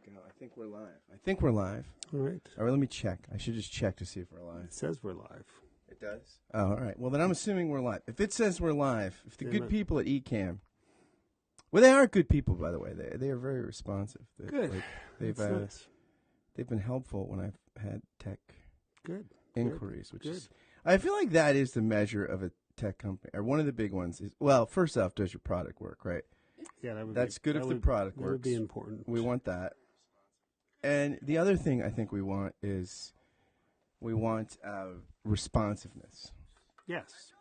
go. I think we're live. All right. All right, let me check. I should just check to see if we're live. It says we're live. It does? Oh, all right. Well, then I'm assuming we're live. If it says we're live, if the good people at Ecamm, well, they are good people, by the way. They are very responsive. Good. They've nice. They've been helpful when I've had tech inquiries, which Good. is, I feel like that is the measure of a tech company, or one of the big ones is, well, first off, does your product work, right? Yeah, that's good if the product works. That would be important. We want that. And the other thing I think we want is responsiveness. Yes.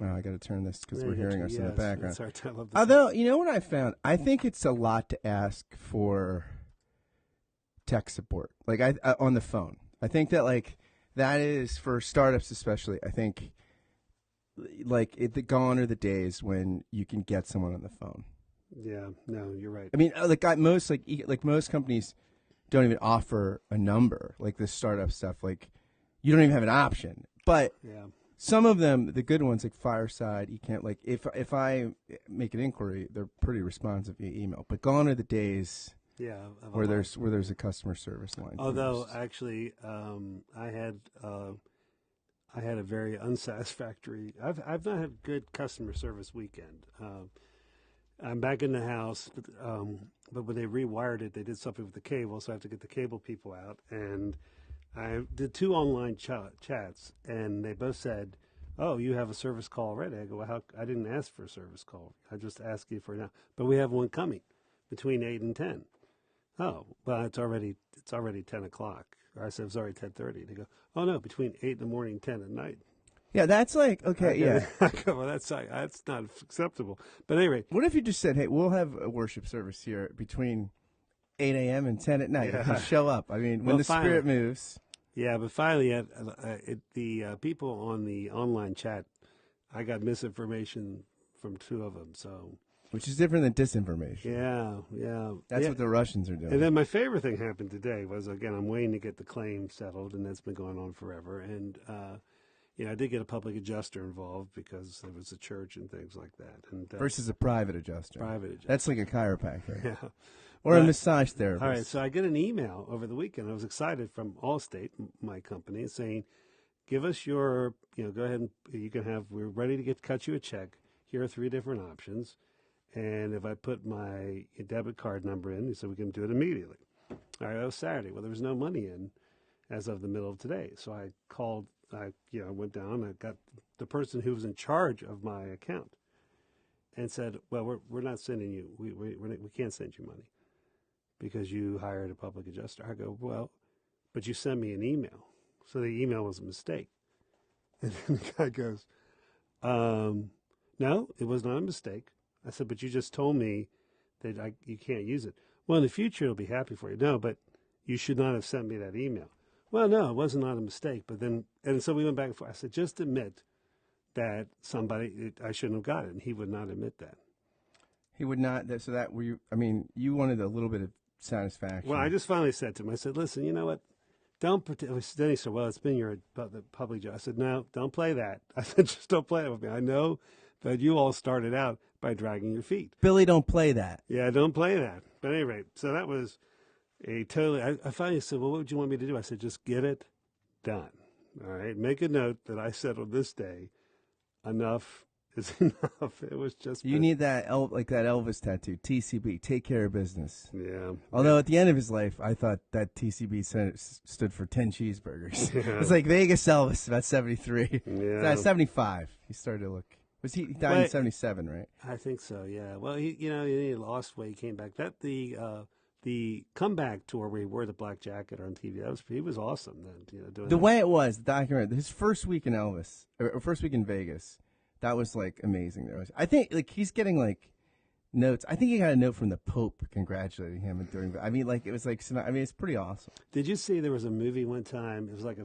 Wow, I got to turn this because we're hearing us in the background. I love this. Although, you know what I found? I think it's a lot to ask for tech support, like on the phone. I think that that is for startups especially. I think gone are the days when you can get someone on the phone. Yeah, no, you're right. I mean, most companies don't even offer a number, like the startup stuff. Like, you don't even have an option. But some of them, the good ones, like Fireside, you can't, like, if I make an inquiry, they're pretty responsive via email. But gone are the days where there's a customer service line. Although, actually, I had a very unsatisfactory. I've not had good customer service weekend. I'm back in the house, but when they rewired it, they did something with the cable, so I have to get the cable people out. And I did 2 online chats, and they both said, "Oh, you have a service call already." I go, "Well, I didn't ask for a service call. I just asked you for it now, but we have one coming between 8 and 10." Oh, well, it's already 10 o'clock. I said it was already 10:30. They go, "Oh no, between 8 in the morning, 10 at night." Yeah, that's like, okay, yeah. I go, well, that's not acceptable. But anyway. What if you just said, hey, we'll have a worship service here between 8 a.m. and 10 at night. You can show up. I mean, when the Spirit moves. Yeah, but finally, the people on the online chat, I got misinformation from 2 of them. So, which is different than disinformation. Yeah. That's what the Russians are doing. And then my favorite thing happened today was, again, I'm waiting to get the claim settled, and that's been going on forever. And, I did get a public adjuster involved because there was a church and things like that. And versus a private adjuster. That's like a chiropractor. Yeah. Or a massage therapist. All right, so I get an email over the weekend. I was excited from Allstate, my company, saying, give us your, go ahead and we're ready to cut you a check. Here are 3 different options. And if I put my debit card number in, he said we can do it immediately. All right, that was Saturday. Well, there was no money in as of the middle of today. So I called, I went down, I got the person who was in charge of my account and said, well, we're not sending you, we can't send you money because you hired a public adjuster. I go, well, but you sent me an email. So the email was a mistake. And then the guy goes, no, it was not a mistake. I said, but you just told me that you can't use it. Well, in the future, it'll be happy for you. No, but you should not have sent me that email. Well, no, it was not a mistake. But then, and so we went back and forth. I said, just admit that I shouldn't have got it. And he would not admit that. He would not. So that were you, I mean, you wanted a little bit of satisfaction. Well, I just finally said to him, I said, listen, you know what? Don't pretend. Then he said, well, it's been your public job. I said, no, don't play that. I said, just don't play it with me. I know that you all started out by dragging your feet. Billy, don't play that. Yeah, don't play that. But at any rate, so that was I finally said, well, what would you want me to do? I said, just get it done. All right. Make a note that I said on this day, enough is enough. It was just. You need that that Elvis tattoo, TCB, take care of business. Yeah. Although at the end of his life, I thought that TCB stood for 10 cheeseburgers. Yeah. It's like Vegas Elvis, about 73. Yeah. 75. He started to look. He died in 77, right? I think so. Yeah. Well, he lost weight, came back. The comeback tour where he wore the black jacket on TV, he was awesome. Then, doing the way it was, the documentary, his first week in Elvis, or first week in Vegas, that was amazing. I think he's getting notes. I think he got a note from the Pope congratulating him and doing. I mean, it was it's pretty awesome. Did you see there was a movie one time? It was like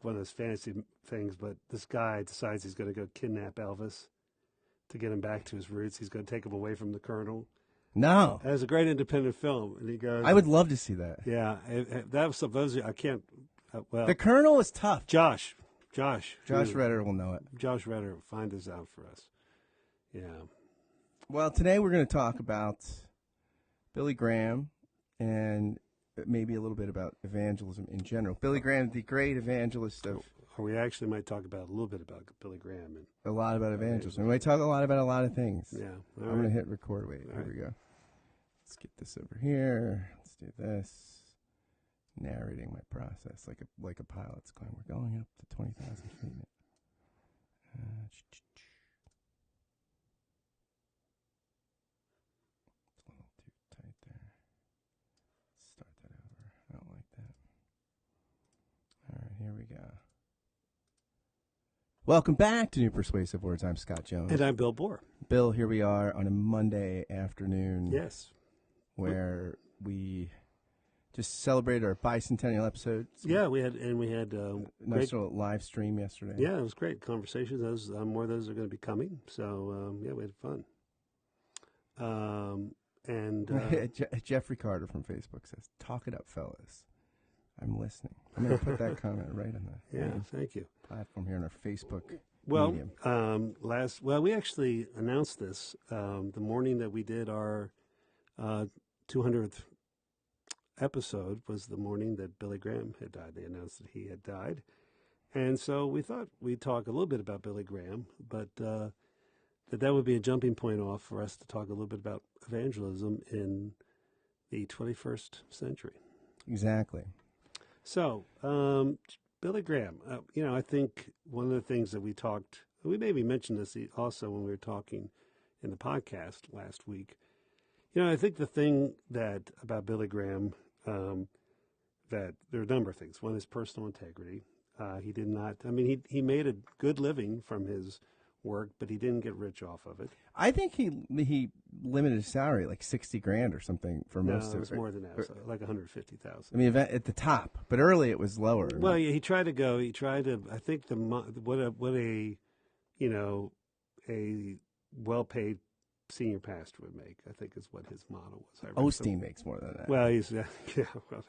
one of those fantasy things, but this guy decides he's going to go kidnap Elvis to get him back to his roots. He's going to take him away from the Colonel. No. It was a great independent film, and he goes. I would love to see that. Yeah, that was supposed. I can't. Well, the Colonel is tough. Josh Redder will know it. Josh Redder, find this out for us. Yeah. Well, today we're going to talk about Billy Graham, and maybe a little bit about evangelism in general. Billy Graham, the great evangelist of... Or we actually might talk about a little bit about Billy Graham. And a lot about evangelism. We might talk a lot about a lot of things. Yeah. I'm going to hit record. Wait, here we go. Let's get this over here. Let's do this. Narrating my process like a pilot's plane. We're going up to 20,000 feet. It's a little too tight there. Start that over. I don't like that. All right, here we go. Welcome back to New Persuasive Words. I'm Scott Jones. And I'm Bill Bohr. Bill, here we are on a Monday afternoon. Yes. Where we just celebrated our bicentennial episode. Yeah, we had nice little live stream yesterday. Yeah, it was great conversations. More of those are going to be coming. So yeah, we had fun. Jeffrey Carter from Facebook says, "Talk it up, fellas." I'm listening. I'm going to put that comment right on the thank you. platform here on our Facebook. Well, medium. We actually announced this the morning that we did our 200th episode was the morning that Billy Graham had died. They announced that he had died. And so we thought we'd talk a little bit about Billy Graham, but that would be a jumping point off for us to talk a little bit about evangelism in the 21st century. Exactly. So, Billy Graham, I think one of the things that we maybe mentioned this also when we were talking in the podcast last week. I think the thing about Billy Graham, that there are a number of things. One is personal integrity. He made a good living from his work, but he didn't get rich off of it. I think he limited his salary like $60,000 or something for most of it. No, it's more than that, so like $150,000. I mean, at the top, but early it was lower. Well, yeah, he tried to. I think a well-paid senior pastor would make, I think, is what his motto was. Osteen makes more than that. Well,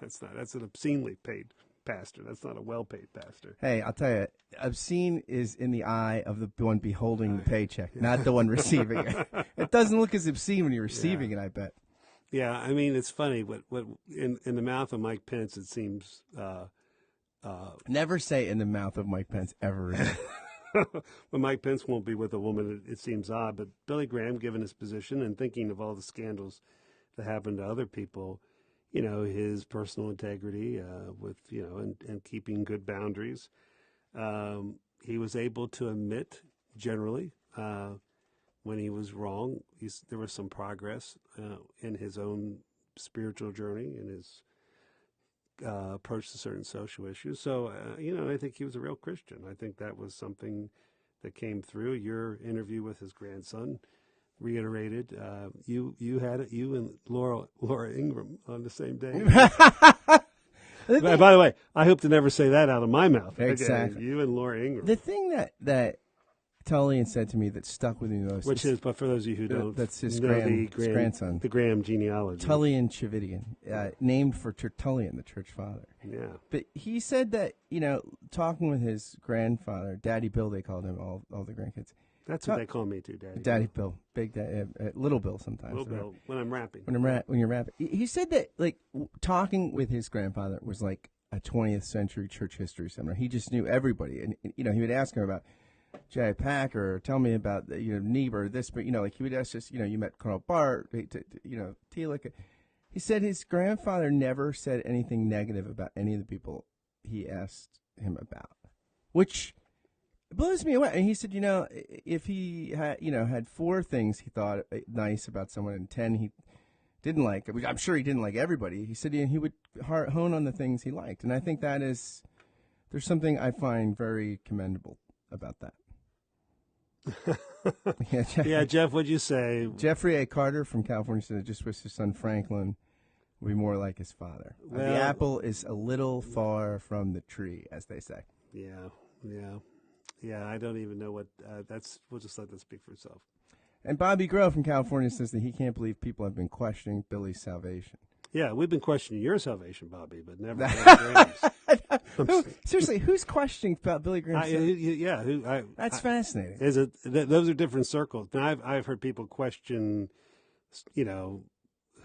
that's an obscenely paid pastor. That's not a well-paid pastor. Hey, I'll tell you, obscene is in the eye of the one beholding the paycheck, not the one receiving it. It doesn't look as obscene when you're receiving it, I bet. Yeah, I mean, it's funny. What in the mouth of Mike Pence, it seems. Never say in the mouth of Mike Pence ever again. Well, Mike Pence won't be with a woman. It seems odd, but Billy Graham, given his position and thinking of all the scandals that happened to other people, his personal integrity, and keeping good boundaries, he was able to admit generally when he was wrong. There was some progress in his own spiritual journey and his approach to certain social issues. So, I think he was a real Christian. I think that was something that came through. Your interview with his grandson reiterated. You and Laura Ingraham on the same day. By the way, I hope to never say that out of my mouth. Exactly. Okay, you and Laura Ingraham. The thing that Tullian said to me that stuck with me most, but for those of you who don't, that's his know grandson, the Graham genealogy. Tullian Chividian, named for Tertullian, the church father. Yeah. But he said that, talking with his grandfather, Daddy Bill, they called him, all the grandkids. That's what they call me too, Daddy. Daddy Bill, Big Daddy, Little Bill sometimes. Little Bill, when I'm rapping. When you're rapping. He said that, talking with his grandfather was like a 20th century church history seminar. He just knew everybody. And, he would ask him about J.I. Packer, or tell me about, Niebuhr, this, but, he would ask us, you met Karl Barth, Tillich. He said his grandfather never said anything negative about any of the people he asked him about, which blows me away. And he said, if he had 4 things he thought nice about someone and 10 he didn't like, which I'm sure he didn't like everybody, he said he would hone on the things he liked. And I think there's something I find very commendable about that. Jeff, what'd you say? Jeffrey A. Carter from California said just wish his son Franklin would be more like his father. Well, the apple is a little far from the tree, as they say. Yeah. I don't even know what we'll just let that speak for itself. And Bobby Grove from California says that he can't believe people have been questioning Billy's salvation. Yeah, we've been questioning your salvation, Bobby, but never Graham's. Seriously, who's questioning about Billy Graham? That's fascinating. Those are different circles. Now, I've heard people question, who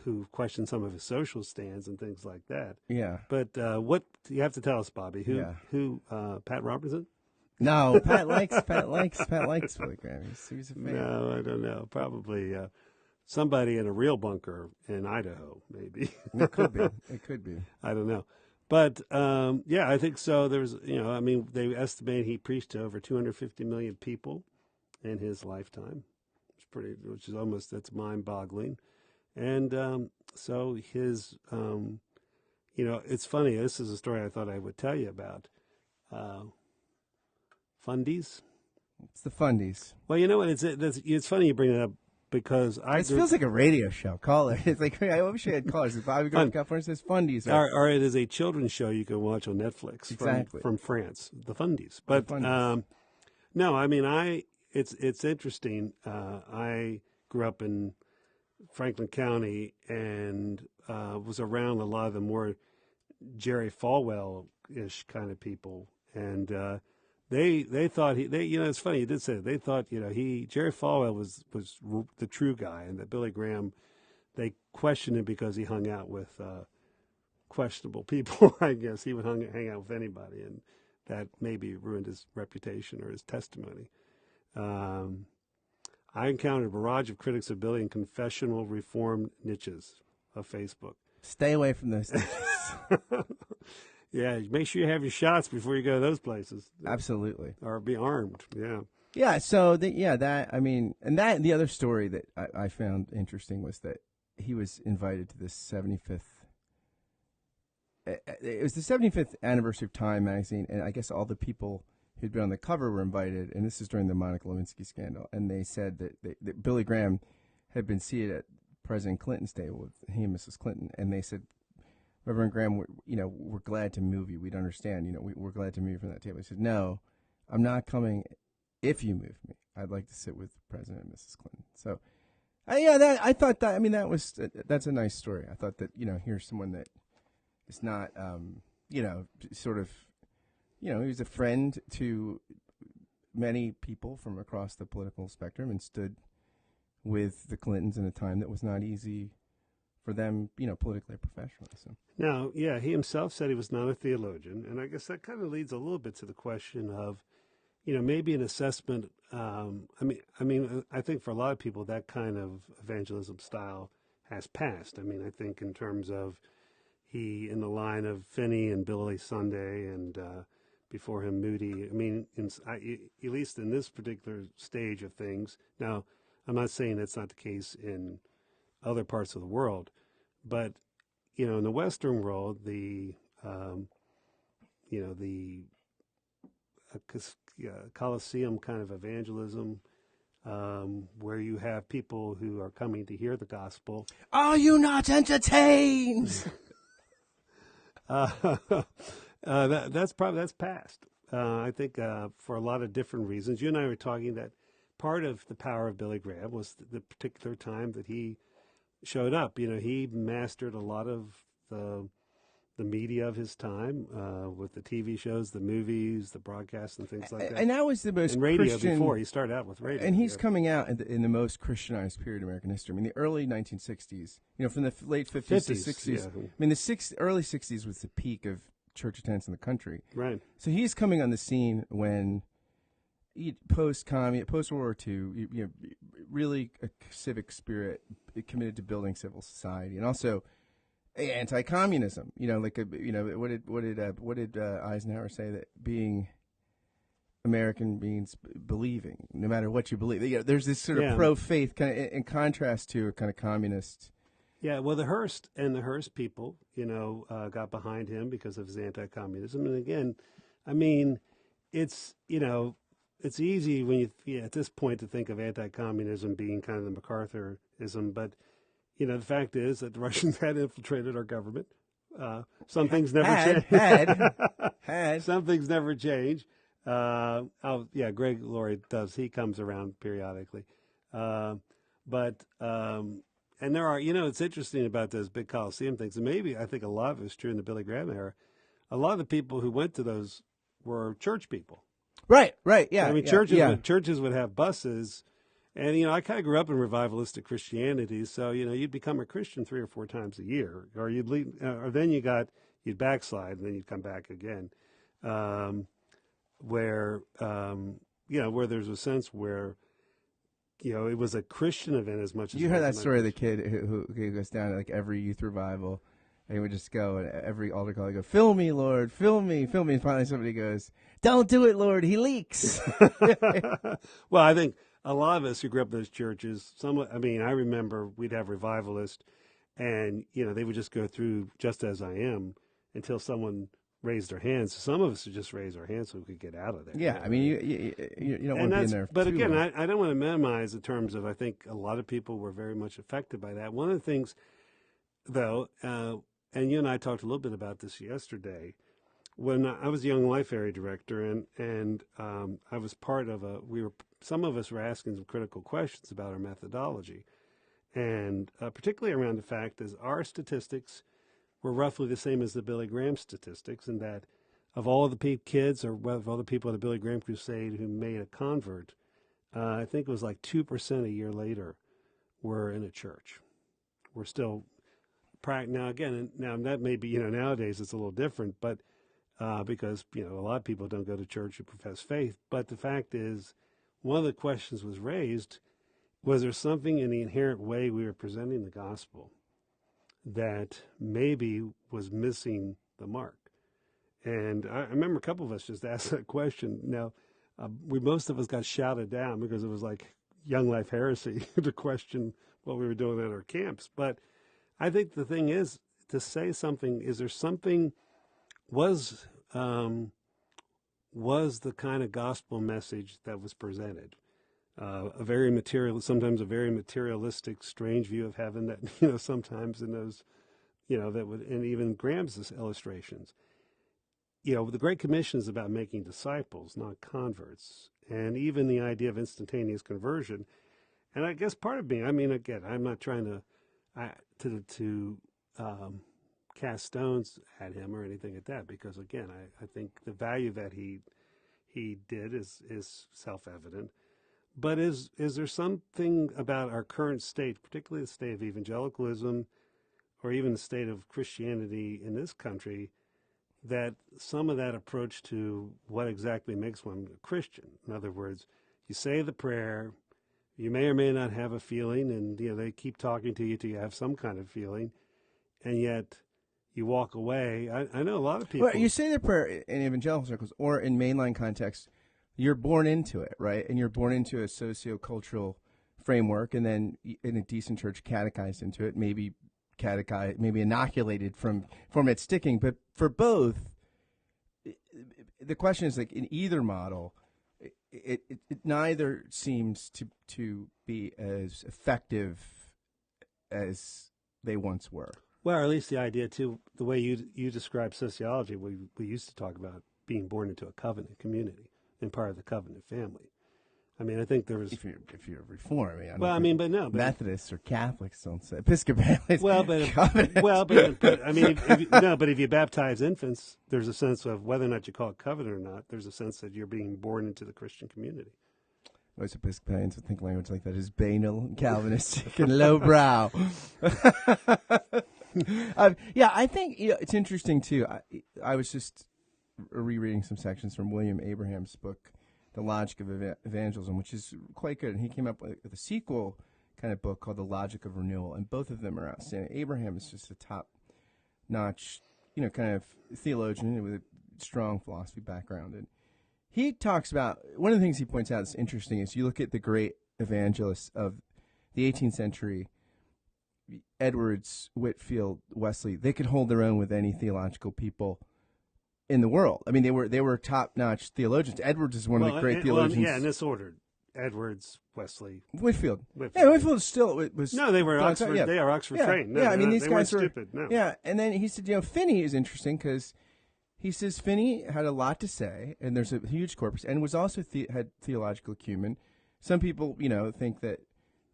who questioned some of his social stands and things like that. Yeah. But what you have to tell us, Bobby? Who? Pat Robertson? No, Pat likes Billy Graham. He's a fan. No, I don't know. Probably somebody in a real bunker in Idaho, maybe. It could be. It could be. I don't know. But, I think so. There's, they estimate he preached to over 250 million people in his lifetime. That's mind-boggling. And so his, it's funny. This is a story I thought I would tell you about. Fundies. It's the Fundies. Well, you know what? It's funny you bring it up because it feels like a radio show. Call it. It's like I wish I had callers. If Bobby goes to California, says Fundies. Or it is a children's show you can watch on Netflix. Exactly. From France, the Fundies. But no, I mean it's interesting. I grew up in Franklin County and was around a lot of the more Jerry Falwell-ish kind of people, and they thought it's funny you did say it. They thought Jerry Falwell was the true guy, and that Billy Graham, they questioned him because he hung out with questionable people. I guess he would hang out with anybody, and that maybe ruined his reputation or his testimony. I encountered a barrage of critics of Billy in confessional reform niches of Facebook. Stay away from those niches. Yeah, make sure you have your shots before you go to those places. Absolutely. Or be armed, yeah. Yeah, so, the other story that I found interesting was that he was invited to the 75th, it was the 75th anniversary of Time magazine, and I guess all the people who'd been on the cover were invited, and this is during the Monica Lewinsky scandal, and they said that Billy Graham had been seated at President Clinton's table with he and Mrs. Clinton, and they said, Reverend Graham, we're glad to move you. We'd understand, we're glad to move you from that table. He said, no, I'm not coming if you move me. I'd like to sit with President and Mrs. Clinton. So, I thought that's a nice story. I thought that, here's someone that is not, he was a friend to many people from across the political spectrum and stood with the Clintons in a time that was not easy for them, politically or professionally. So. Now, he himself said he was not a theologian, and I guess that kind of leads a little bit to the question of, maybe an assessment. I think for a lot of people that kind of evangelism style has passed. I think in terms of he in the line of Finney and Billy Sunday and before him Moody. At least in this particular stage of things. Now, I'm not saying that's not the case in other parts of the world, but in the Western world, the Colosseum kind of evangelism, where you have people who are coming to hear the gospel. Are you not entertained? That's past. I think for a lot of different reasons. You and I were talking that part of the power of Billy Graham was the particular time that he showed up. He mastered a lot of the media of his time with the TV shows, the movies, the broadcasts, and things like that. And that was the most and radio Christian, before he started out with radio. And he's coming out in the most Christianized period of American history. The early 1960s, from the late 50s to 60s. Yeah. The early 60s was the peak of church attendance in the country. Right. So he's coming on the scene when post-World War II, really a civic spirit, committed to building civil society, and also anti-communism. What did Eisenhower say, that being American means believing, no matter what you believe. There's this sort of pro-faith kind of in contrast to a kind of communist. Yeah, well, the Hearst people, got behind him because of his anti-communism. And again, it's easy when at this point to think of anti-communism being kind of the MacArthurism, but the fact is that the Russians had infiltrated our government. Some things never change. Some things never change. Greg Laurie does. He comes around periodically, and there are, it's interesting about those big Coliseum things, and maybe I think a lot of it was true in the Billy Graham era. A lot of the people who went to those were church people. Right, yeah. Churches would have buses, And, I kind of grew up in revivalistic Christianity. So, you'd become a Christian 3 or 4 times a year, or you'd leave, or then you'd backslide and then you'd come back again. Where there's a sense where, it was a Christian event as much as you heard that story of the kid who goes down to like every youth revival, and he would just go and every altar call, he'd go, "Fill me, Lord, fill me, fill me." And finally somebody goes, "Don't do it, Lord, he leaks." Well, I think a lot of us who grew up in those churches, I remember we'd have revivalists, and they would just go through "Just as I Am" until someone raised their hands. Some of us would just raise our hands so we could get out of there. Yeah, I mean, you don't want to be in there. But again, I don't want to minimize the terms of. I think a lot of people were very much affected by that. One of the things, though, and you and I talked a little bit about this yesterday, when I was a Young Life area director, and I was part of some of us were asking some critical questions about our methodology, and particularly around the fact that our statistics were roughly the same as the Billy Graham statistics, and that of all the kids or of all the people at the Billy Graham Crusade who made a convert, I think it was like 2% a year later were in a church. We're still now that may be nowadays it's a little different, but because a lot of people don't go to church who profess faith. But the fact is, one of the questions was raised: was there something in the inherent way we were presenting the gospel that maybe was missing the mark? And I remember a couple of us just asked that question. Now, most of us got shouted down because it was like Young Life heresy to question what we were doing at our camps. But I think the thing is to say something. Is there something? Was the kind of gospel message that was presented sometimes a very materialistic, strange view of heaven that sometimes in those that would, and even Graham's illustrations. The Great Commission is about making disciples, not converts, and even the idea of instantaneous conversion. And I guess part of me, again, I'm not trying to cast stones at him or anything like that, because again, I think the value that he did is self-evident. But is there something about our current state, particularly the state of evangelicalism, or even the state of Christianity in this country, that some of that approach to what exactly makes one a Christian? In other words, you say the prayer, you may or may not have a feeling, and they keep talking to you till you have some kind of feeling, and yet you walk away. I know a lot of people. Well, you say the prayer in evangelical circles or in mainline context, you're born into it, right? And you're born into a sociocultural framework, and then in a decent church catechized into it, maybe inoculated from it sticking. But for both, the question is, like, in either model, it neither seems to be as effective as they once were. Well, or at least the idea, too, the way you describe sociology, we used to talk about being born into a covenant community and part of the covenant family. I think there was... If you're Reformed, but no. But Methodists or Catholics don't say Episcopalians. Well, but if you baptize infants, there's a sense of whether or not you call it covenant or not. There's a sense that you're being born into the Christian community. Most Episcopalians would think language like that is banal and Calvinistic and lowbrow. I think it's interesting too. I was just rereading some sections from William Abraham's book, The Logic of Evangelism, which is quite good. And he came up with a sequel kind of book called The Logic of Renewal, and both of them are outstanding. Abraham is just a top-notch, kind of theologian with a strong philosophy background. And he talks about, one of the things he points out that's interesting is you look at the great evangelists of the 18th century, Edwards, Whitefield, Wesley, they could hold their own with any theological people in the world. They were top-notch theologians. Edwards is one of the great theologians. In this order: Edwards, Wesley, Whitefield. Yeah, Whitefield still was. No, they were Oxford. Yeah. They are Oxford trained. No, these guys were stupid. No. Yeah, and then he said, Finney is interesting because he says Finney had a lot to say, and there's a huge corpus, and was also had theological acumen. Some people, think that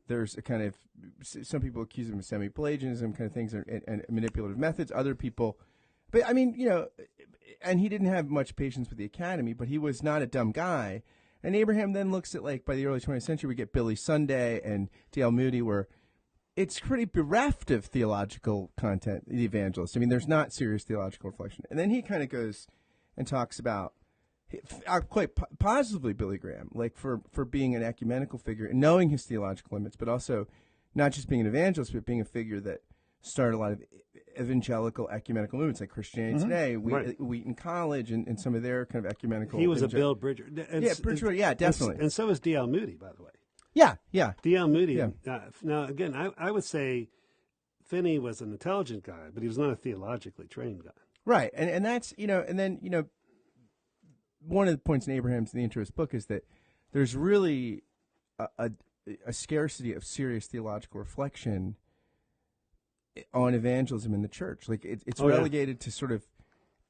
there's a kind of, some people accuse him of semi-Pelagianism kind of things and manipulative methods. Other people, but and he didn't have much patience with the academy, but he was not a dumb guy. And Abraham then looks at, like, by the early 20th century, we get Billy Sunday and D.L. Moody, where it's pretty bereft of theological content, the evangelist. I mean, there's not serious theological reflection. And then he kind of goes and talks about, quite positively, Billy Graham, like for being an ecumenical figure and knowing his theological limits, but also not just being an evangelist, but being a figure that started a lot of evangelical ecumenical movements like Christianity Today, Wheaton College, and some of their kind of ecumenical. He was a Bill Bridger. Bridger, definitely. And so is D.L. Moody, by the way. Yeah. D.L. Moody. Yeah. Now, again, I would say Finney was an intelligent guy, but he was not a theologically trained guy. Right, and that's, and then, one of the points in Abraham's in the intro of his book is that there's really a scarcity of serious theological reflection on evangelism in the church. Like it's relegated to sort of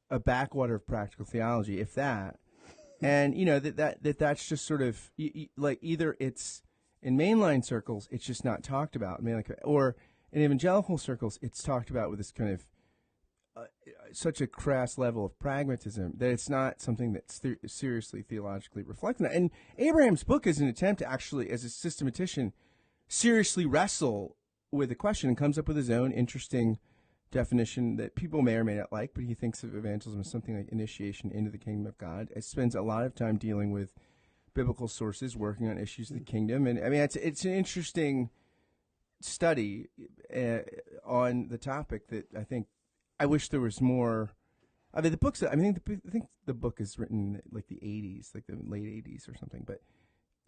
a backwater of practical theology, if that. And that's just sort of like either it's in mainline circles, it's just not talked about, or in evangelical circles, it's talked about with this kind of such a crass level of pragmatism that it's not something that's seriously theologically reflected. And Abraham's book is an attempt to actually, as a systematician, seriously wrestle with the question and comes up with his own interesting definition that people may or may not like, but he thinks of evangelism as something like initiation into the kingdom of God. It spends a lot of time dealing with biblical sources, working on issues of the kingdom. And I mean, it's an interesting study on the topic that I wish there was more. I mean, I think the book is written like the 80s, like the late 80s or something, but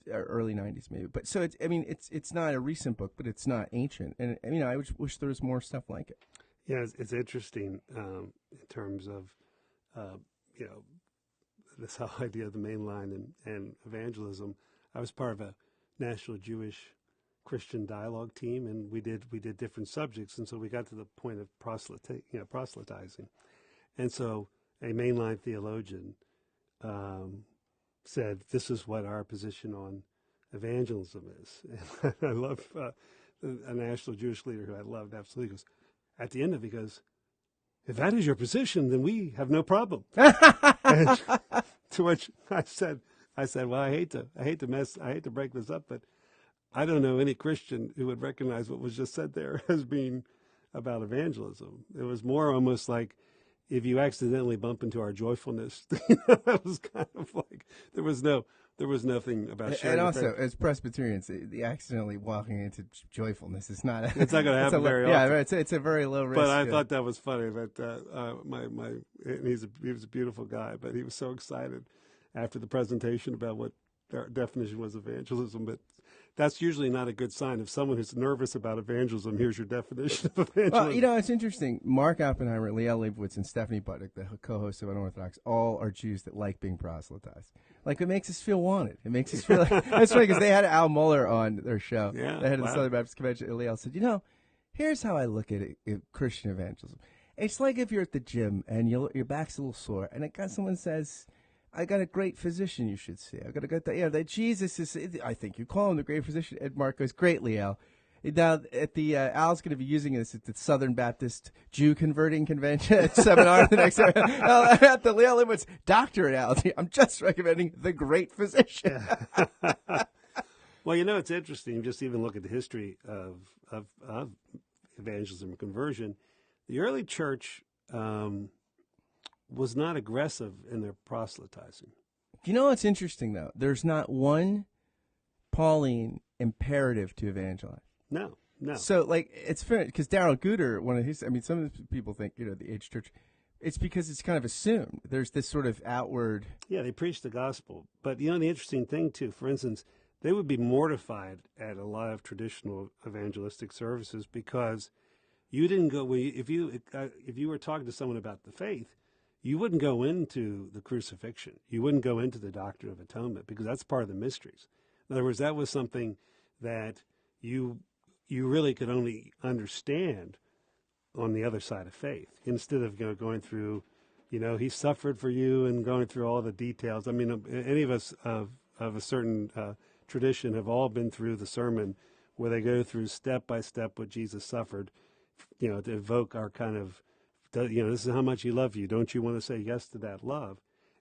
or early 90s maybe. But so it's not a recent book, but it's not ancient. And I wish there was more stuff like it. Yeah, it's interesting in terms of this whole idea of the main line and evangelism. I was part of a National Jewish Christian dialogue team, and we did different subjects, and so we got to the point of proselytizing, and so a mainline theologian said, "This is what our position on evangelism is." And I love a national Jewish leader who I loved absolutely goes at the end of it, he goes, "If that is your position, then we have no problem." And to which I said, "Well, I hate to break this up, but I don't know any Christian who would recognize what was just said there as being about evangelism. It was more almost like if you accidentally bump into our joyfulness." That was kind of like there was nothing about sharing. And also, as Presbyterians, the accidentally walking into joyfulness is not. It's not going to happen very often. Yeah, right. It's a very low risk. But I thought that was funny. That he was a beautiful guy, but he was so excited after the presentation about what our definition was of evangelism. But that's usually not a good sign. If someone who's nervous about evangelism, here's your definition of evangelism. Well, it's interesting. Mark Oppenheimer, Liel Leibovitz, and Stephanie Buttick, the co-hosts of Unorthodox, all are Jews that like being proselytized. Like, it makes us feel wanted. It makes us feel like... That's funny, because they had Al Muller on their show. Yeah, the head of the Southern Baptist Convention. And Liel said, here's how I look at it, Christian evangelism. It's like if you're at the gym and your back's a little sore, and someone says... I got a great physician you should see. I got a good, that Jesus is, I think you call him the great physician. And Mark goes, great, Liel. Now, at the, Al's going to be using this at the Southern Baptist Jew Converting Convention seminar the next year. At the Liel Leibovitz Doctorate Analogy, I'm just recommending the great physician. Well, it's interesting. Just even look at the history of evangelism and conversion. The early church, was not aggressive in their proselytizing. What's interesting, though? There's not one Pauline imperative to evangelize. No. So, it's fair, because Darrell Guder, some of the people think, the Age Church, it's because it's kind of assumed. There's this sort of outward... Yeah, they preach the gospel. But, the interesting thing, too, for instance, they would be mortified at a lot of traditional evangelistic services because you didn't go... If you were talking to someone about the faith, you wouldn't go into the crucifixion. You wouldn't go into the doctrine of atonement because that's part of the mysteries. In other words, that was something that you really could only understand on the other side of faith instead of going through, he suffered for you and going through all the details. I mean, any of us of a certain tradition have all been through the sermon where they go through step by step what Jesus suffered, to evoke our kind of, this is how much he loved you. Don't you want to say yes to that love?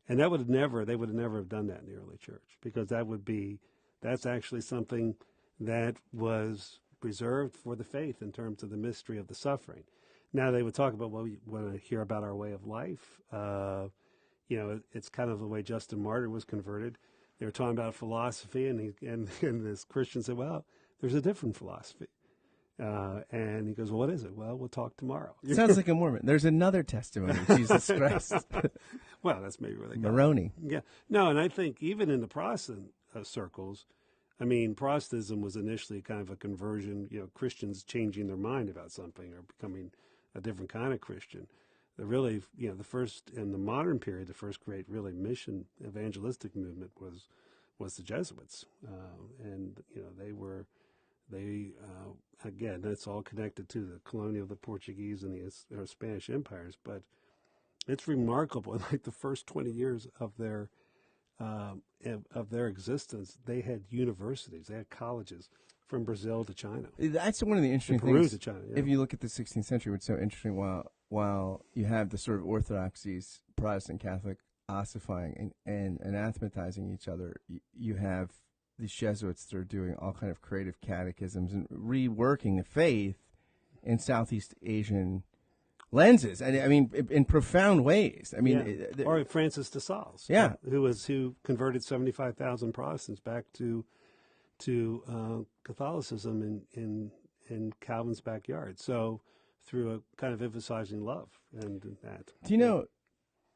And they would have never have done that in the early church, because that's actually something that was reserved for the faith in terms of the mystery of the suffering. Now they would talk about, well, we want to hear about our way of life. It's kind of the way Justin Martyr was converted. They were talking about philosophy, and this Christian said, well, there's a different philosophy. And he goes, well, what is it? Well, we'll talk tomorrow. Sounds like a Mormon. There's another testimony of Jesus Christ. Well, that's maybe where they got Moroni. it. Yeah. No, and I think even in the Protestant circles, I mean, Protestantism was initially kind of a conversion, Christians changing their mind about something or becoming a different kind of Christian. The first, in the modern period, the first great really mission evangelistic movement was the Jesuits. And again, that's all connected to the colonial, the Portuguese and the Spanish empires, but it's remarkable. In like the first 20 years of their existence, they had universities, they had colleges from Brazil to China. That's one of the interesting Peru things. To China, yeah. If you look at the 16th century, what's so interesting, while you have the sort of orthodoxies, Protestant, Catholic, ossifying and anathematizing each other, you have these Jesuits that are doing all kind of creative catechisms and reworking the faith in Southeast Asian lenses, and I mean in profound ways. I mean, or Francis de Sales, who converted 75,000 Protestants back to Catholicism in Calvin's backyard. So through a kind of emphasizing love and that. Do you know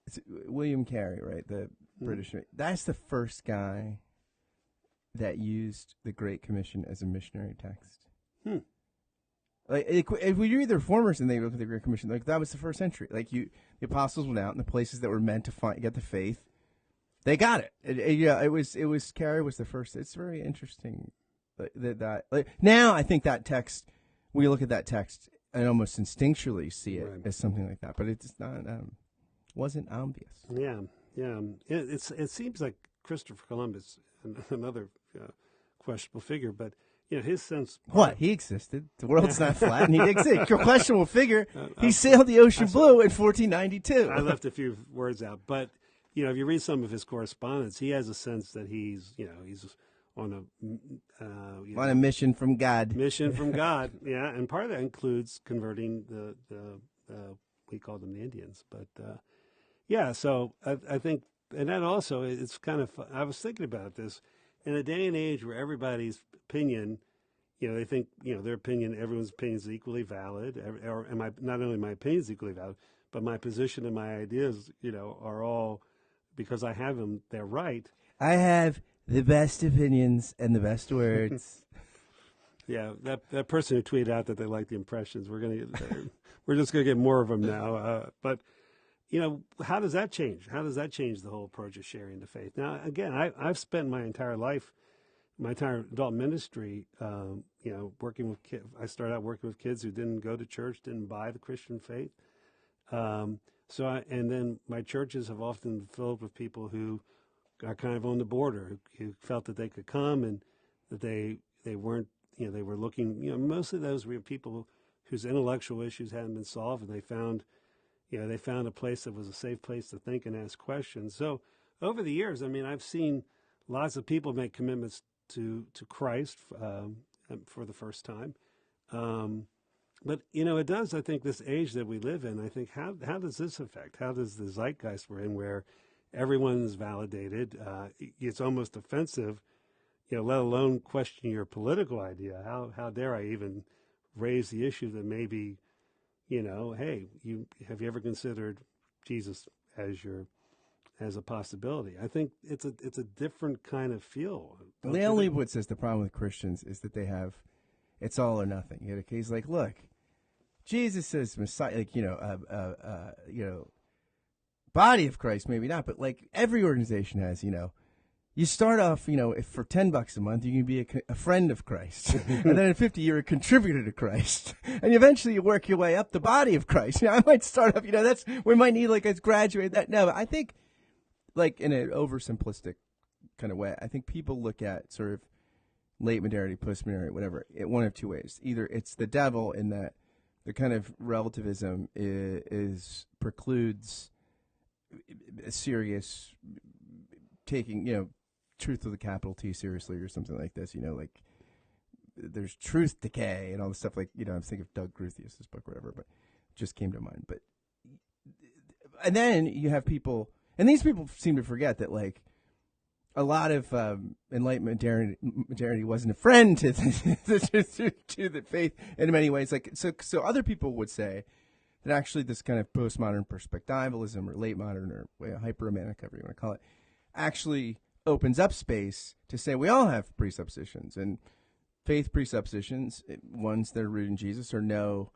it's William Carey, right? The British. That's the first guy that used the Great Commission as a missionary text. Like, if we read the Reformers and they look at the Great Commission, like that was the first century. Like the apostles went out in the places that were meant to get the faith. They got it. It was Carey was the first. It's very interesting that now I think that text, we look at that text and almost instinctually see it as something like that, but it's not. Wasn't obvious. Yeah. It seems like Christopher Columbus, another questionable figure, but his sense. What? He existed. The world's not flat, and he existed. Questionable figure. He sailed the ocean blue in 1492. I left a few words out, but if you read some of his correspondence, he has a sense that he's on a mission from God. Mission from God, yeah, and part of that includes converting the we call them the Indians, but so I think, and that also it's kind of. I was thinking about this. In a day and age where everybody's opinion, they think, their opinion, everyone's opinion is equally valid, and not only my opinion is equally valid, but my position and my ideas, are all, because I have them, they're right. I have the best opinions and the best words. Yeah, that person who tweeted out that they like the impressions, we're just gonna get more of them now. But how does that change? How does that change the whole approach of sharing the faith? Now, again, I've spent my entire life, my entire adult ministry, working with kids. I started out working with kids who didn't go to church, didn't buy the Christian faith. And then my churches have often been filled with people who are kind of on the border, who felt that they could come and that they weren't, they were looking, mostly those were people whose intellectual issues hadn't been solved, and they found a place that was a safe place to think and ask questions. So over the years, I mean, I've seen lots of people make commitments to Christ for the first time. But, it does, I think, this age that we live in, I think, how does this affect? How does the zeitgeist we're in, where everyone's validated, it's almost offensive, let alone question your political idea. How dare I even raise the issue that maybe, hey, have you ever considered Jesus as a possibility? I think it's a different kind of feel. Leon Leibowitz says the problem with Christians is that they have, it's all or nothing. He's like, look, Jesus says Messiah, body of Christ, maybe not, but like every organization has, you start off, if for $10 a month, you can be a friend of Christ. And then at 50, you're a contributor to Christ. And eventually you work your way up the body of Christ. I might start off, we might need like a graduate that. No, I think like in an oversimplistic kind of way, I think people look at sort of late modernity, post-modernity, whatever, one of two ways. Either it's the devil in that the kind of relativism precludes serious, taking, truth with a capital T seriously or something like this, like there's truth decay and all this stuff. Like, I was thinking of Doug Groothuis's book, or whatever, but it just came to mind. But, and then you have people, and these people seem to forget that, like, a lot of Enlightenment modernity wasn't a friend to the faith in many ways. Like, so other people would say that actually this kind of postmodern perspectivalism or late modern or hyper-romantic, however you want to call it, actually opens up space to say we all have presuppositions, and faith presuppositions, ones that are rooted in Jesus, are no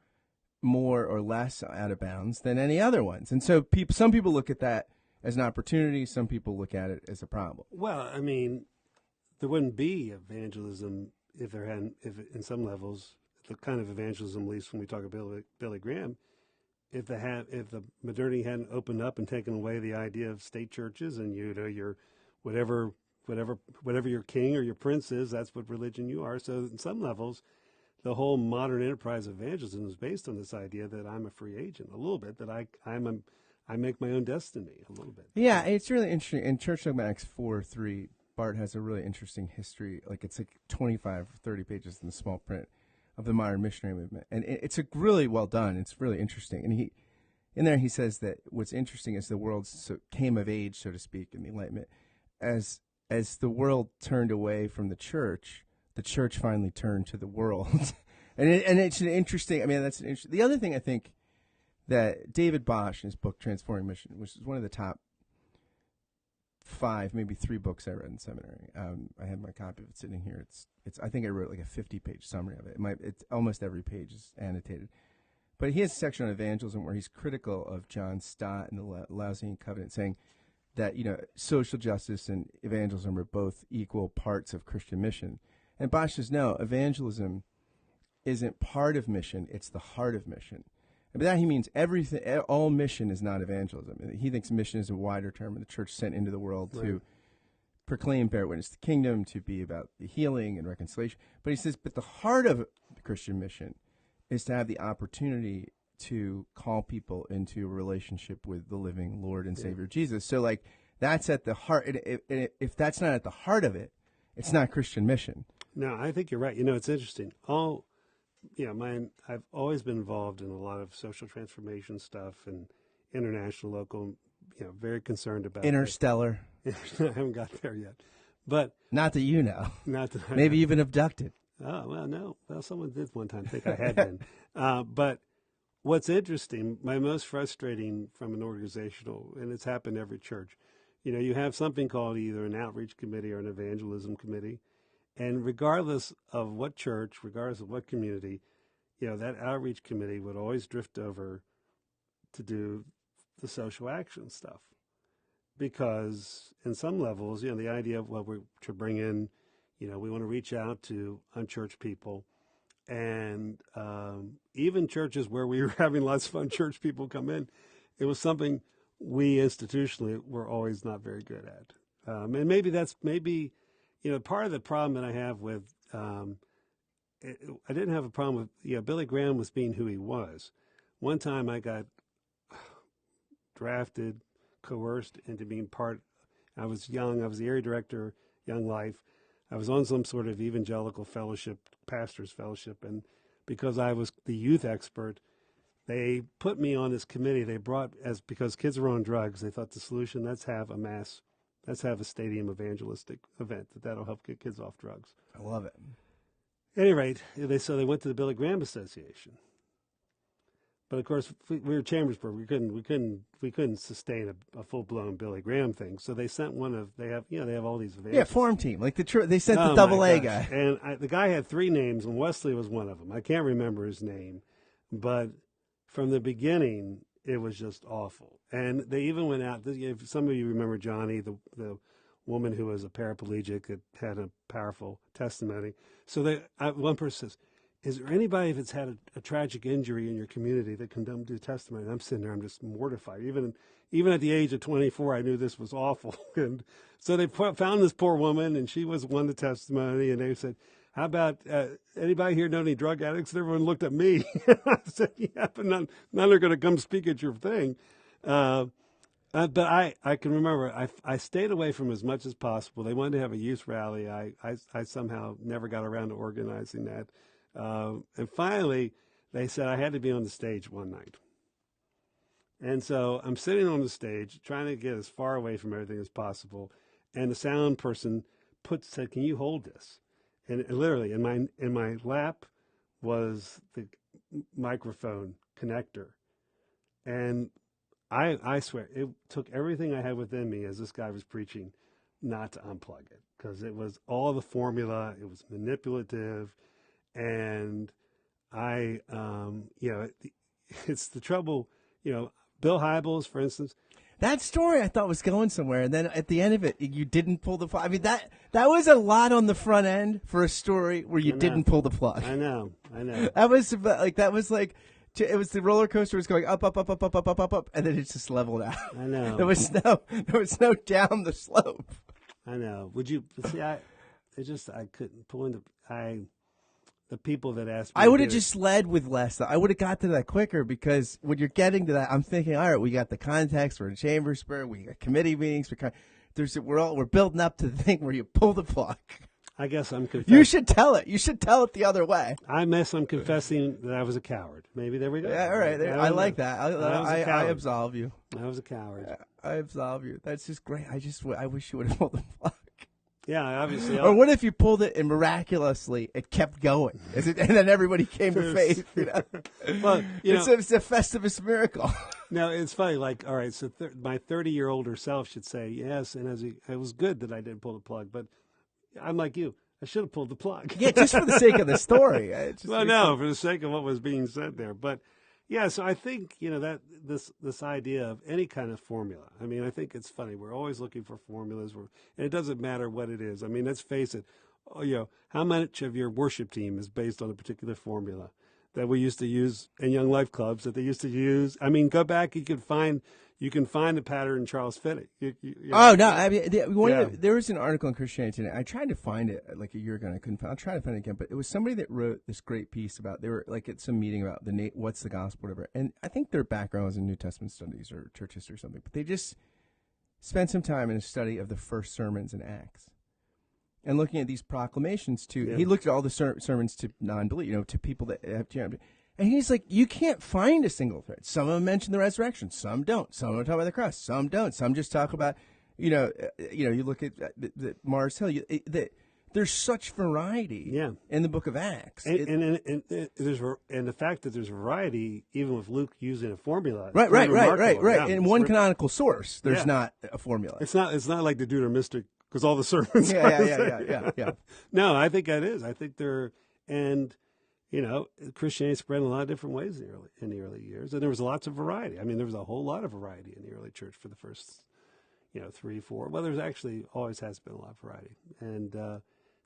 more or less out of bounds than any other ones. And so some people look at that as an opportunity, some people look at it as a problem. Well, I mean, there wouldn't be evangelism if in some levels, the kind of evangelism, at least when we talk about Billy Graham, if the modernity hadn't opened up and taken away the idea of state churches and your whatever your king or your prince is, that's what religion you are. So in some levels, the whole modern enterprise of evangelism is based on this idea that I'm a free agent, a little bit, that I make my own destiny, a little bit. Yeah, it's really interesting. In Church Dogmatics 4:3, Bart has a really interesting history. Like, it's like 25 or 30 pages in the small print of the modern missionary movement. And it's really well done. It's really interesting. And in there he says that what's interesting is the world came of age, so to speak, in the Enlightenment. As the world turned away from the church finally turned to the world. and it's an interesting, the other thing I think that David Bosch in his book Transforming Mission, which is one of the top 5, maybe 3 books I read in seminary. I have my copy of it sitting here. It's I think I wrote like a 50-page summary of it. It's almost every page is annotated. But he has a section on evangelism where he's critical of John Stott and the Laodicean Covenant, saying that, social justice and evangelism are both equal parts of Christian mission. And Bosch says, no, evangelism isn't part of mission, it's the heart of mission. And by that he means everything, all mission is not evangelism. He thinks mission is a wider term, and the church sent into the world to proclaim, bear witness to the kingdom, to be about the healing and reconciliation. But he says, but the heart of the Christian mission is to have the opportunity to call people into a relationship with the living Lord and Savior Jesus. So, like, that's at the heart. If that's not at the heart of it, it's not Christian mission. No, I think you're right. It's interesting. I've always been involved in a lot of social transformation stuff and international, local, very concerned about interstellar. I haven't got there yet. But not that you know. Not that maybe you've been abducted. Oh, well, no. Well, someone did one time think I had been. But what's interesting, my most frustrating from an organizational, and it's happened every church, you have something called either an outreach committee or an evangelism committee. And regardless of what church, regardless of what community, that outreach committee would always drift over to do the social action stuff. Because in some levels, the idea of we're to bring in, we want to reach out to unchurched people. And even churches where we were having lots of unchurched people come in, it was something we institutionally were always not very good at. And maybe part of the problem that I have with, I didn't have a problem with, Billy Graham was being who he was. One time I got drafted, coerced into being I was young, I was the area director, Young Life. I was on some sort of evangelical fellowship, pastor's fellowship, and because I was the youth expert, they put me on this committee. Because kids were on drugs, they thought the solution, let's have a stadium evangelistic event that'll help get kids off drugs. I love it. At any rate, they went to the Billy Graham Association. But of course, we were Chambersburg. We couldn't sustain a full blown Billy Graham thing. So they sent they have all these evangelists. Yeah, form team they sent the double A guy. And the guy had 3 names, and Wesley was one of them. I can't remember his name, but from the beginning, it was just awful. And they even went out. If some of you remember Johnny, the woman who was a paraplegic that had a powerful testimony. So one person says, is there anybody that's had a tragic injury in your community that can do testimony? And I'm sitting there, I'm just mortified. Even at the age of 24, I knew this was awful. And so they found this poor woman, and she was one of the testimony, and they said, how about anybody here know any drug addicts? And everyone looked at me. I said, yeah, but none are going to come speak at your thing. But I can remember I stayed away from as much as possible. They wanted to have a youth rally. I somehow never got around to organizing that. And finally, they said I had to be on the stage one night. And so I'm sitting on the stage trying to get as far away from everything as possible. And the sound person said, "Can you hold this?" And literally in my lap was the microphone connector. And I swear, it took everything I had within me as this guy was preaching not to unplug it, because it was all the formula. It was manipulative. And it's the trouble, Bill Hybels, for instance. That story I thought was going somewhere, and then at the end of it, you didn't pull the plug. I mean, that was a lot on the front end for a story where you didn't pull the plug. I know. That was like it was the roller coaster was going up, up, up, up, up, up, up, up, up, and then it just leveled out. I know. There was no down the slope. I know. Would you see? I couldn't pull in the people that asked me. I would have just led with less. I would have got to that quicker, because when you're getting to that, I'm thinking, all right, we got the context. We're in Chambersburg. We got committee meetings. We're building up to the thing where you pull the plug. I guess I'm confessing. You should tell it. You should tell it the other way. I'm confessing that I was a coward. Maybe there we go. Yeah, all right. I like that. I absolve you. I was a coward. I absolve you. That's just great. I wish you would have pulled the plug. Yeah, obviously. Or what if you pulled it and miraculously it kept going, and then everybody came to faith? Well, it's a Festivus miracle. No, it's funny. Like, all right, so my 30-year-older self should say yes, and it was good that I didn't pull the plug, but I'm like you. I should have pulled the plug. Yeah, just for the sake of the story. For the sake of what was being said there, but. Yeah, so I think, that this idea of any kind of formula. I mean, I think it's funny. We're always looking for formulas, and it doesn't matter what it is. I mean, let's face it. How much of your worship team is based on a particular formula that we used to use in Young Life clubs, that they used to use? I mean, go back. You can find the pattern in Charles Finney. Oh no! I mean, there was an article in Christianity Today. I tried to find it like a year ago, and I couldn't find it. I'll try to find it again. But it was somebody that wrote this great piece about. They were like at some meeting about what's the gospel, whatever. And I think their background was in New Testament studies or church history or something. But they just spent some time in a study of the first sermons in Acts, and looking at these proclamations he looked at all the sermons to non-believers, to people that have. And he's like, you can't find a single thread. Some of them mention the resurrection, some don't. Some of them talk about the cross, some don't. Some just talk about, you look at the Mars Hill. There's such variety in the Book of Acts, and the fact that there's variety, even with Luke using a formula, right. Yeah, in one canonical source, there's not a formula. It's not like the Deuteromistic, because all the sermons. Yeah. No, I think that is. I think Christianity spread in a lot of different ways in the early years, and there was lots of variety. I mean, there was a whole lot of variety in the early church for the first, 3, 4. Well, there's actually always has been a lot of variety, and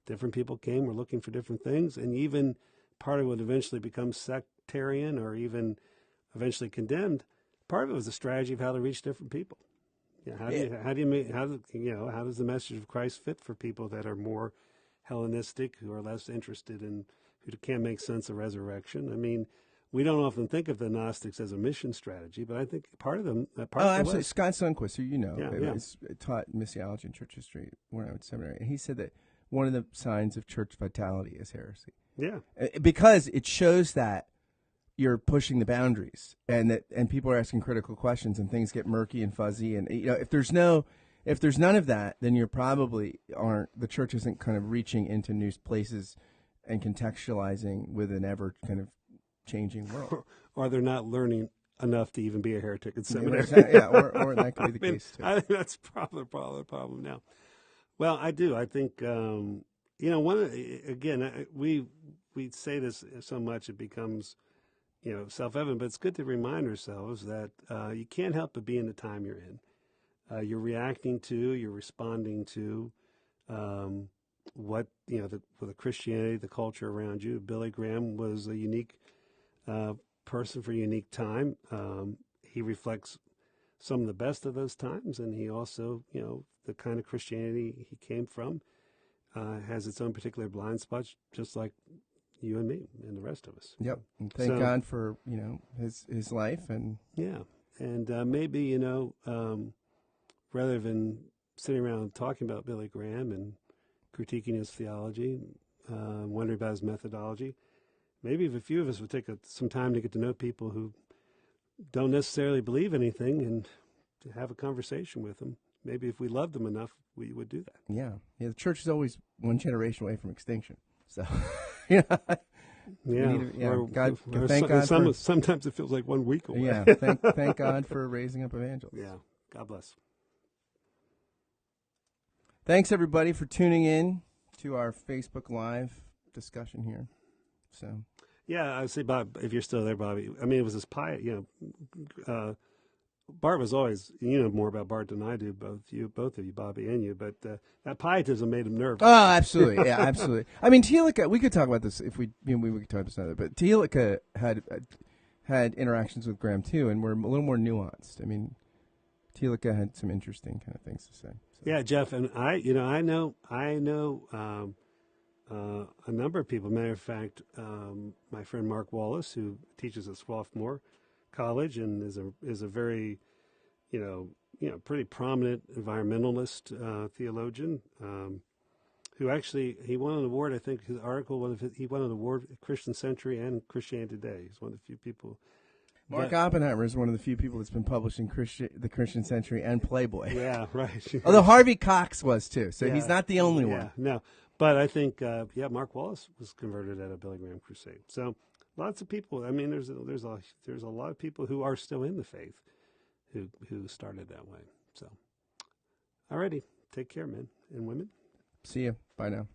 different people were looking for different things, and even part of what eventually becomes sectarian or even eventually condemned, part of it was a strategy of how to reach different people. How does the message of Christ fit for people that are more Hellenistic, who are less interested in, who can't make sense of resurrection? I mean, we don't often think of the Gnostics as a mission strategy, but I think part of them. Absolutely. Scott Sundquist, who taught missiology and church history when I was in seminary, and he said that one of the signs of church vitality is heresy. Yeah, because it shows that you're pushing the boundaries, and people are asking critical questions, and things get murky and fuzzy, and if there's none of that, then you're probably the church isn't kind of reaching into new places and contextualizing with an ever kind of changing world. Or they're not learning enough to even be a heretic in seminary. Or that could be the case too. I think that's probably the problem now. Well, I do. I think we say this so much it becomes self-evident, but it's good to remind ourselves that you can't help but be in the time you're in. You're reacting to, you're responding to what the Christianity, the culture around you. Billy Graham was a unique person for a unique time. He reflects some of the best of those times, and he also, the kind of Christianity he came from has its own particular blind spots, just like you and me and the rest of us. Yep. And thank God for his life, and And maybe, you know, rather than sitting around talking about Billy Graham and critiquing his theology, wondering about his methodology, maybe if a few of us would take some time to get to know people who don't necessarily believe anything and to have a conversation with them, maybe if we loved them enough, we would do that. Yeah. The church is always one generation away from extinction. So, yeah. God, thank God. Sometimes it feels like 1 week away. Yeah. Thank God for raising up evangelists. Yeah. God bless. Thanks everybody for tuning in to our Facebook Live discussion here. So. Yeah, I say, Bob, if you're still there, Bobby. I mean, it was this piety. You know, Bart was always, you know, more about Bart than I do. Both of you, Bobby and you. But that pietism made him nervous. Oh, absolutely, yeah, absolutely. I mean, Telica. We could talk about this if we could talk about this another. But Telica had interactions with Graham too, and were a little more nuanced. I mean, Telica had some interesting kind of things to say. So. Yeah, Jeff, and I know. A number of people. Matter of fact, my friend Mark Wallace, who teaches at Swarthmore College and is a very, pretty prominent environmentalist theologian, who actually he won an award. I think his article he won an award at Christian Century and Christianity Today. He's one of the few people. Mark Oppenheimer is one of the few people that's been published in the Christian Century and Playboy. Yeah, right. Although Harvey Cox was too, so he's not the only one. No. But I think, Mark Wallace was converted at a Billy Graham crusade. So lots of people. I mean, there's a lot of people who are still in the faith who started that way. So, alrighty, take care, men and women. See you. Bye now.